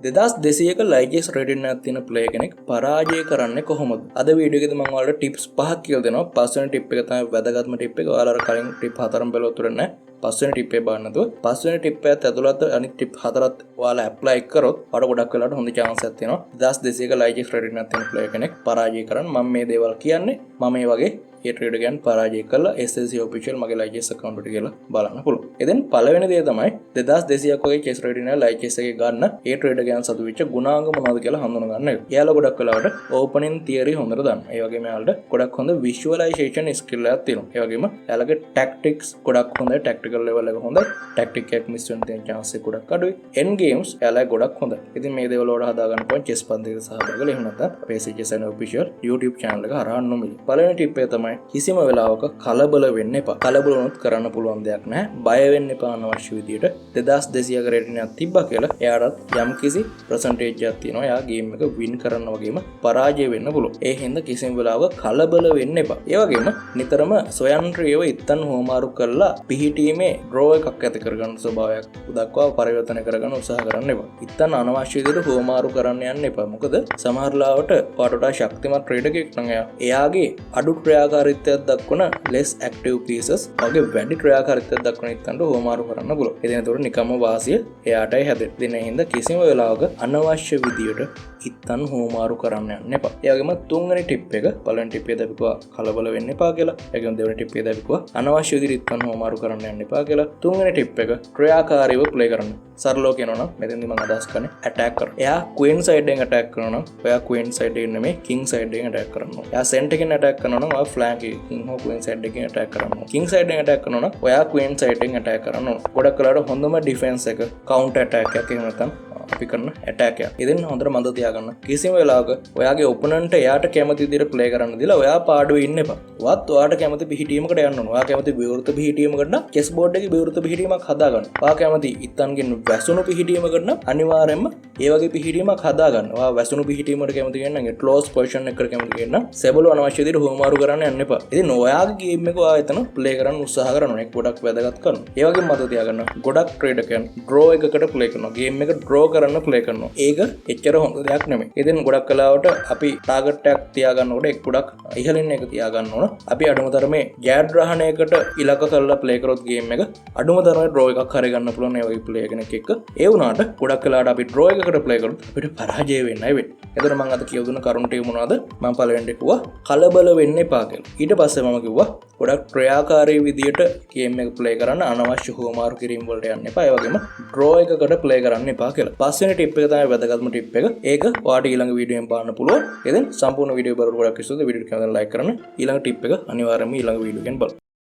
2200ක ලයිකස් rating එකක් තියෙන player කෙනෙක් පරාජය කරන්නේ කොහොමද? අද වීඩියෝ එකේදී මම ඔයාලට ටිප්ස් 5ක් කියලා දෙනවා. පස්වෙනි ටිප් එක තමයි වැදගත්ම ටිප් එක. ඔයාලා කලින් ටිප් 4ම බැලුවොත් උරන්නේ පස්වෙනි ටිප් එක බලන්න නැතුව පස්වෙනි ටිප් එකත් ඇතුළත අනිත් ටිප් 4ත් ඔයාලා ඇප්ලයි කරොත් ඔයාලට ගොඩක් වෙලාවට හොඳ chance එකක් තියෙනවා 2200ක ලයිකස් රේටින් එකක් තියෙන ප්ලේයර් කෙනෙක් පරාජය කරන්න. මම මේ දේවල් කියන්නේ මම මේ වගේ ඒ ට්‍රේඩර් ගයන් පරාජය කළා SLC official මගේ ලයිකස් account එකට ගිහලා බලන්න පුළුවන්. එතෙන් පළවෙනි දේ තමයි 2200ක් වගේ chess රේටින් එක ලයිකස් එකේ ගන්න ඒ ට්‍රේඩර් ගයන් සතු වෙච්ච ගුණාංග මොනවද කියලා හඳුනා ගන්න එක. එයාලා ගොඩක් වෙලාවට opening theory හොඳට දන්නවා. ඒ වගේම එයාලට ගොඩක් හොඳ visualization skill එකක් තියෙනවා. ඒ වගේම එයාලගේ tactics ගොඩක් හොඳයි. tactical level එක හොඳයි. tactic එකක් miss වෙන්න තියෙන chance එක ගොඩක් අඩුයි. end games එයාලා ගොඩක් හොඳයි. ඉතින් මේ දේවල් වල හදා ගන්න පුළුවන් chess පන්තියකට සහභාගී වෙලා එහෙම නැත්නම් PCS official YouTube channel එක හරහා නොමිලේ. පළවෙනි ටිප් එක තමයි කිසිම වෙලාවක කලබල වෙන්න එපා. කලබල වුණොත් කරන්න පුළුවන් දෙයක් නැහැ. බය වෙන්න එපා අනවශ්‍ය විදියට. 2200ක රේටින් එකක් තිබ්බා කියලා එයාටත් යම්කිසි percentage එකක් තියෙනවා. එයා ගේම් එක win කරන්න වගේම පරාජය වෙන්න පුළුවන්. ඒ හින්දා කිසිම වෙලාවක කලබල වෙන්න එපා. ඒ වගේම නිතරම ස්වයංක්‍රීයව ඉත්තන් හොමාරු කරලා පිහිටීමේ draw එකක් ඇති කරගන්න ස්වභාවයක් දක්වා පරිවර්තනය කරගන්න උත්සාහ කරන්න එපා. ඉත්තන් අනවශ්‍ය විදියට හොමාරු කරන්න යන්න එපා. මොකද සමහර ලාවට පාටට ශක්තිමත් ට්‍රේඩර් කෙනෙක් නම් එයාගේ අඩු ක්‍රියාකාරීත්වයක් දක්වන less active pieces වගේ වැඩි ක්‍රියාකාරීත්වයක් දක්වන ඉත්තන්ට හොමාරු කරන්න පුළුවන්. ඉතින් ඒතකොට නිකම්ම වාසිය එයාටයි හැදෙන්නේ. දෙන හින්දා කිසිම වෙලාවක අනවශ්‍ය විදියට ඉත්තන් හොමාරු කරන්න යන්න එපා. ඒ වගේම තුන්වෙනි ටිප් එක පළවෙනි ටිප් එක දක්වා කලබල වෙන්න එපා කියලා. ඒ වගේම දෙවෙනි ටිප් එක දක්වා අනවශ්‍ය විදියට ඉත්තන් හොමාරු කරන්න යන්න එපා කියලා. තුන්වෙනි ටිප් එක ක්‍රියාකාරීව ප්ලේ කරන්න. සරලව කියනවා නම් මෙතෙන්දි මම අදහස් කරන්නේ ඇටැක් කරන්න. එයා queen side එකෙන් ඇටැක් කරනවා නම් ඔයා queen side එකෙන් නෙමෙයි king side එකෙන් ඇටැක් කරනවා. එයා center එකෙන් ඇටැක් කරනවා නම් ඔයා flank එකෙන් king හෝ queen side එකෙන් ඇටැක් කරනවා. king side එකෙන් ඇටැක් කරනවා නම් ඔයා queen side එකෙන් ඇටැක් කරනවා. ගොඩක් වෙලාවට හොඳම defense එක counter attack එකක් එහෙම නැත්නම් අපි කරන ඇටැක් එක. ඉතින් හොඳට මන්ද තියාගන්න. කිසිම වෙලාවක ඔයාගේ ඔපොනන්ට් එයාට කැමති විදිහට ප්ලේ කරන්න දීලා ඔයා පාඩුවේ ඉන්න එපා. ඔයාත් ඔයාට කැමති පිහිටීමකට යන්න ඕන. ඔයා කැමති විවෘත පිහිටීමකට නම් chess board එකේ විවෘත පිහිටීමක් හදාගන්න. ඔයා කැමති ඉත්තන්ගෙන් වැසුණු පිහිටීමකට නම් අනිවාර්යයෙන්ම ඒ වගේ පිහිටීමක් හදාගන්න. ඔයා වැසුණු පිහිටීමකට කැමති කෙනෙක් නම් close position එකකට කැමති කෙනෙක් නම් සෙබළු අනවශ්‍ය විදිහට හොමාරු කරන්න යන්න එපා. ඉතින් ඔයාගේ ගේම් එක ඔයා එතන ප්ලේ කරන්න උත්සාහ කරනවා. ඒක ගොඩක් වැදගත් කරනවා. ඒ වගේම මතක තියාගන්න. ගොඩක් ට්‍රේඩර් කෙනෙක් draw එකකට ප්ලේ කරනවා. ගේම් එක draw කරන්න ප්ලේ කරනවා. ඒක එච්චර හොඳ දෙයක් නෙමෙයි. ඉතින් ගොඩක් කලාවට අපි ටාගට් එකක් තියාගන්නකොට ඒක ගොඩක් ඉහළින් එක තියාගන්න ඕන. අපි අඩුම තරමේ ජයග්‍රහණයකට ඉලක්ක කරලා ප්ලේ කරොත් ගේම් එක අඩුම තරමේ ඩ්‍රෝ එකක් හරි ගන්න පුළුවන් ඒ වගේ ප්ලේයර් කෙනෙක් එක්ක. ඒ වුණාට ගොඩක් කලාවට අපි ඩ්‍රෝ එකකට ප්ලේ කරොත් අපිට පරාජය වෙන්නයි වෙන්නේ. එතකොට මම අද කියව දුන්න කරුණ ටික මොනවද? මම පළවෙනිට කිව්වා කලබල වෙන්න එපා කියලා. ඊට පස්සේ මම කිව්වා ගොඩක් ක්‍රියාකාරී විදියට ගේම් එක ප්ලේ කරන්න අනවශ්‍ය හොමාරු කිරීම වලට යන්න එපා. ඒ වගේම ඩ්‍රෝ එකකට ප්ලේ කරන්න එපා කියලා. පස්වෙනි ටිප් එක තමයි වැදගත්ම ටිප් එක. ඒක ඔයාලට ඊළඟ වීඩියෝෙන් බලන්න පුළුවන්. ඉතින් සම්පූර්ණ වීඩියෝ බලන්න ගොඩක් ඉස්සෙල්ලා වීඩියෝ එක ලයික් කරන්න. ඊළඟ ටිප් එක අනිවාර්යයෙන්ම ඊළඟ වීඩියෝ එකෙන් බලන්න.